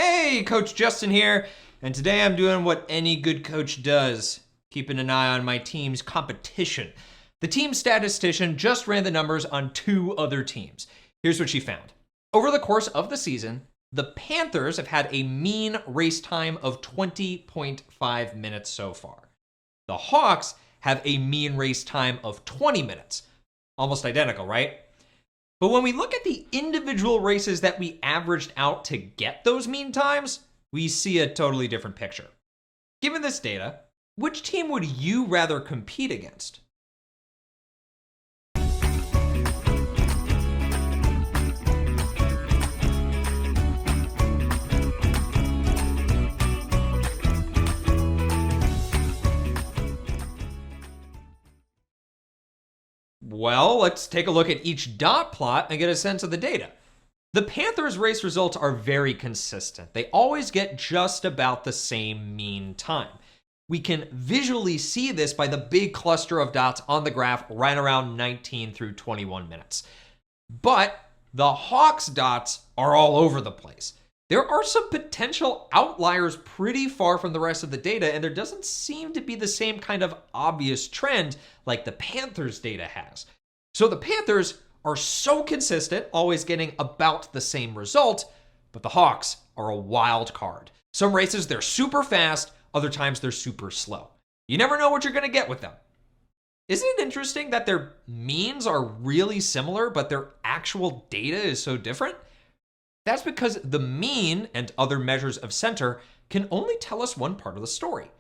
Hey, Coach Justin here, and today I'm doing what any good coach does, keeping an eye on my team's competition. The team statistician just ran the numbers on two other teams. Here's what she found. Over the course of the season, the Panthers have had a mean race time of 20.5 minutes so far. The Hawks have a mean race time of 20 minutes. Almost identical, right? But when we look at the individual races that we averaged out to get those mean times, we see a totally different picture. Given this data, which team would you rather compete against? Well, let's take a look at each dot plot and get a sense of the data. The Panthers' race results are very consistent. They always get just about the same mean time. We can visually see this by the big cluster of dots on the graph right around 19 through 21 minutes. But the Hawks' dots are all over the place. There are some potential outliers pretty far from the rest of the data, and there doesn't seem to be the same kind of obvious trend like the Panthers' data has. So the Panthers are so consistent, always getting about the same result, but the Hawks are a wild card. Some races, they're super fast, other times they're super slow. You never know what you're going to get with them. Isn't it interesting that their means are really similar, but their actual data is so different? That's because the mean and other measures of center can only tell us one part of the story.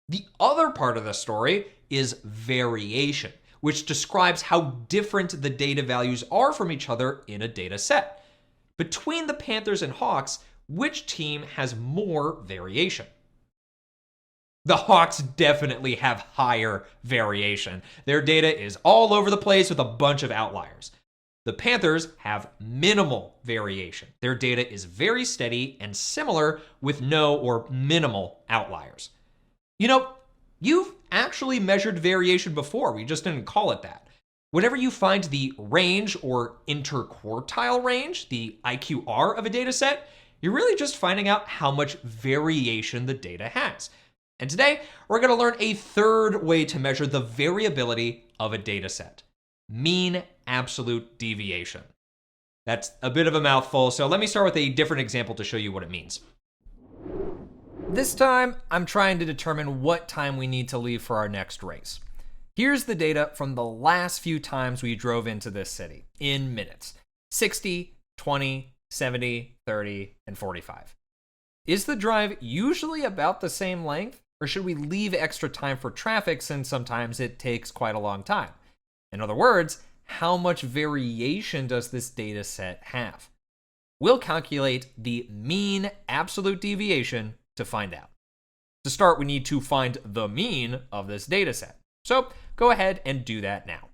The other part of the story is variation, which describes how different the data values are from each other in a data set. Between the Panthers and Hawks, which team has more variation? The Hawks definitely have higher variation. Their data is all over the place with a bunch of outliers. The Panthers have minimal variation. Their data is very steady and similar with no or minimal outliers. You know, you've actually measured variation before. We just didn't call it that. Whenever you find the range or interquartile range, the IQR of a data set, you're really just finding out how much variation the data has. And today, we're going to learn a third way to measure the variability of a data set. Mean absolute deviation. That's a bit of a mouthful, so let me start with a different example to show you what it means. This time, I'm trying to determine what time we need to leave for our next race. Here's the data from the last few times we drove into this city in minutes: 60, 20, 70, 30, and 45. Is the drive usually about the same length, or should we leave extra time for traffic since sometimes it takes quite a long time? In other words, how much variation does this data set have? We'll calculate the mean absolute deviation to find out. To start, we need to find the mean of this data set. So go ahead and do that now.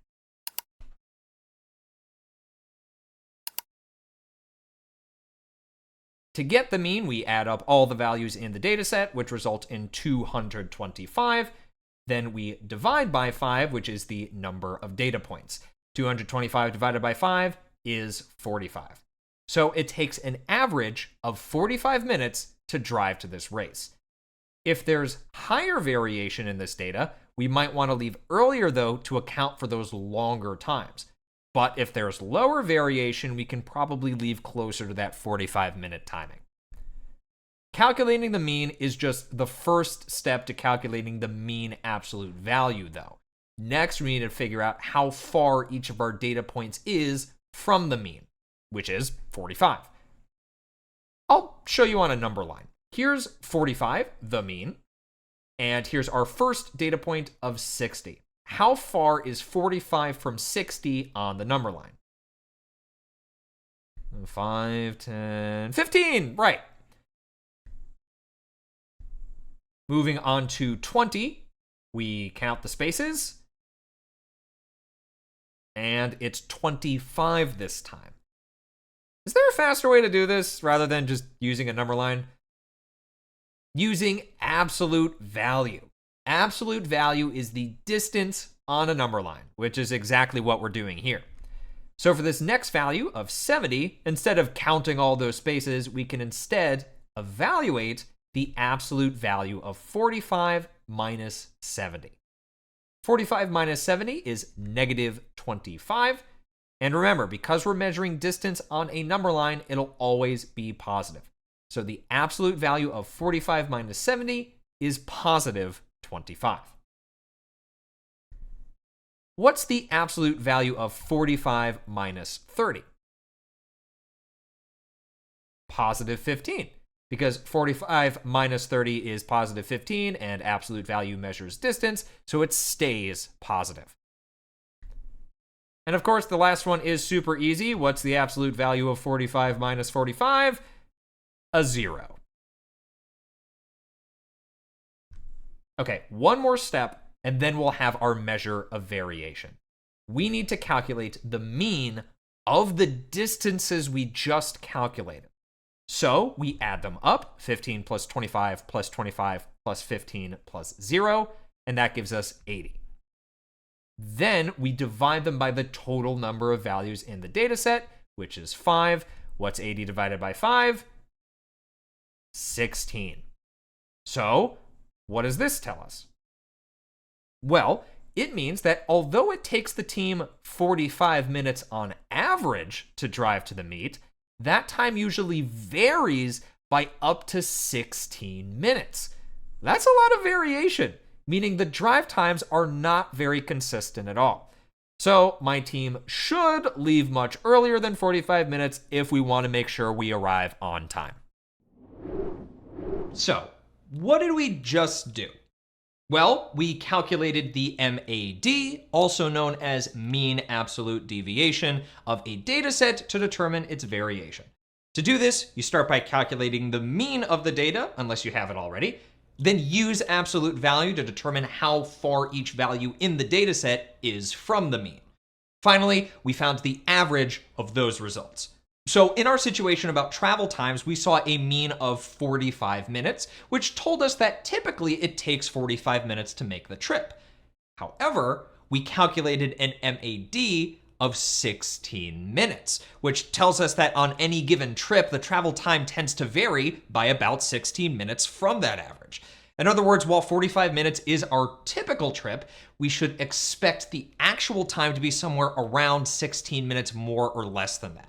To get the mean, we add up all the values in the data set, which result in 225. Then we divide by 5, which is the number of data points. 225 divided by 5 is 45. So it takes an average of 45 minutes to drive to this race. If there's higher variation in this data, we might want to leave earlier, though, to account for those longer times. But if there's lower variation, we can probably leave closer to that 45-minute timing. Calculating the mean is just the first step to calculating the mean absolute value, though. Next, we need to figure out how far each of our data points is from the mean, which is 45. I'll show you on a number line. Here's 45, the mean, and here's our first data point of 60. How far is 45 from 60 on the number line? 5, 10, 15, right. Moving on to 20, we count the spaces, and it's 25 this time. Is there a faster way to do this rather than just using a number line? Using absolute value. Absolute value is the distance on a number line, which is exactly what we're doing here. So for this next value of 70, instead of counting all those spaces, we can instead evaluate the absolute value of 45 minus 70. 45 minus 70 is negative 25. And remember, because we're measuring distance on a number line, it'll always be positive. So the absolute value of 45 minus 70 is positive 25. What's the absolute value of 45 minus 30? Positive 15. Because 45 minus 30 is positive 15, and absolute value measures distance, so it stays positive. And of course, the last one is super easy. What's the absolute value of 45 minus 45? A 0. Okay, one more step, and then we'll have our measure of variation. We need to calculate the mean of the distances we just calculated. So we add them up, 15 plus 25 plus 25 plus 15 plus 0, and that gives us 80. Then we divide them by the total number of values in the data set, which is 5. What's 80 divided by 5? 16. So what does this tell us? Well, it means that although it takes the team 45 minutes on average to drive to the meet, that time usually varies by up to 16 minutes. That's a lot of variation, meaning the drive times are not very consistent at all. So my team should leave much earlier than 45 minutes if we want to make sure we arrive on time. So, what did we just do? Well, we calculated the MAD, also known as mean absolute deviation, of a dataset to determine its variation. To do this, you start by calculating the mean of the data, unless you have it already, then use absolute value to determine how far each value in the dataset is from the mean. Finally, we found the average of those results. So in our situation about travel times, we saw a mean of 45 minutes, which told us that typically it takes 45 minutes to make the trip. However, we calculated an MAD of 16 minutes, which tells us that on any given trip, the travel time tends to vary by about 16 minutes from that average. In other words, while 45 minutes is our typical trip, we should expect the actual time to be somewhere around 16 minutes more or less than that.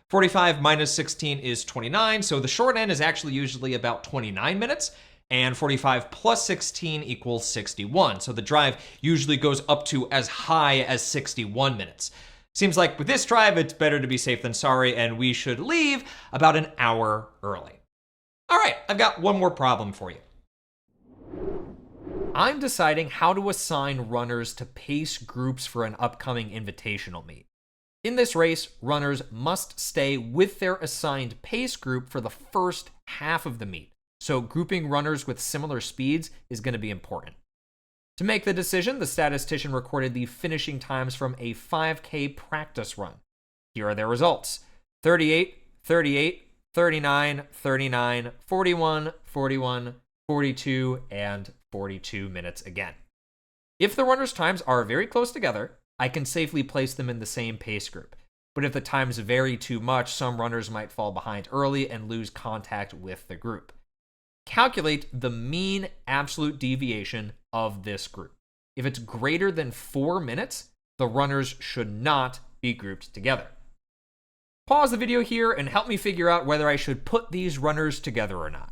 45 minus 16 is 29, so the short end is actually usually about 29 minutes, and 45 plus 16 equals 61. So the drive usually goes up to as high as 61 minutes. Seems like with this drive, it's better to be safe than sorry, and we should leave about an hour early. All right, I've got one more problem for you. I'm deciding how to assign runners to pace groups for an upcoming invitational meet. In this race, runners must stay with their assigned pace group for the first half of the meet, so grouping runners with similar speeds is going to be important. To make the decision, the statistician recorded the finishing times from a 5K practice run. Here are their results: 38, 38, 39, 39, 41, 41, 42, and 42 minutes again. If the runners' times are very close together, I can safely place them in the same pace group. But if the times vary too much, some runners might fall behind early and lose contact with the group. Calculate the mean absolute deviation of this group. If it's greater than 4 minutes, the runners should not be grouped together. Pause the video here and help me figure out whether I should put these runners together or not.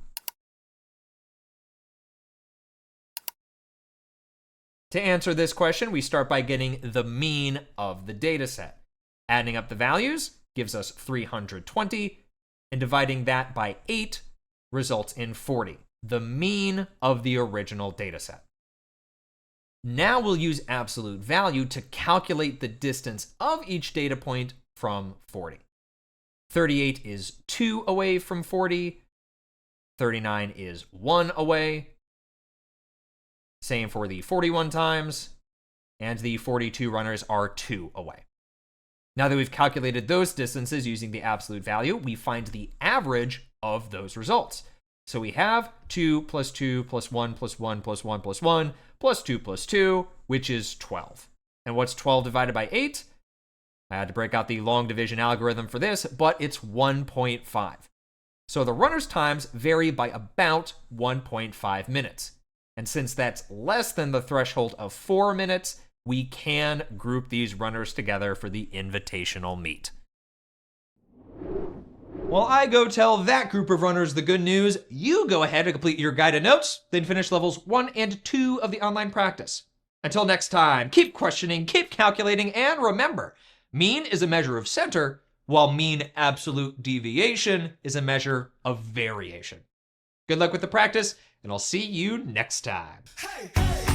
To answer this question, we start by getting the mean of the dataset. Adding up the values gives us 320, and dividing that by 8 results in 40, the mean of the original dataset. Now we'll use absolute value to calculate the distance of each data point from 40. 38 is 2 away from 40, 39 is 1 away, same for the 41 times, and the 42 runners are 2 away. Now that we've calculated those distances using the absolute value, we find the average of those results. So we have 2 plus 2 plus 1 plus 1 plus 1 plus 1 plus 2 plus 2, which is 12. And what's 12 divided by 8? I had to break out the long division algorithm for this, but it's 1.5. So the runner's times vary by about 1.5 minutes. And since that's less than the threshold of 4 minutes, we can group these runners together for the invitational meet. While I go tell that group of runners the good news, you go ahead and complete your guided notes, then finish levels 1 and 2 of the online practice. Until next time, keep questioning, keep calculating, and remember, mean is a measure of center, while mean absolute deviation is a measure of variation. Good luck with the practice, and I'll see you next time. Hey, hey.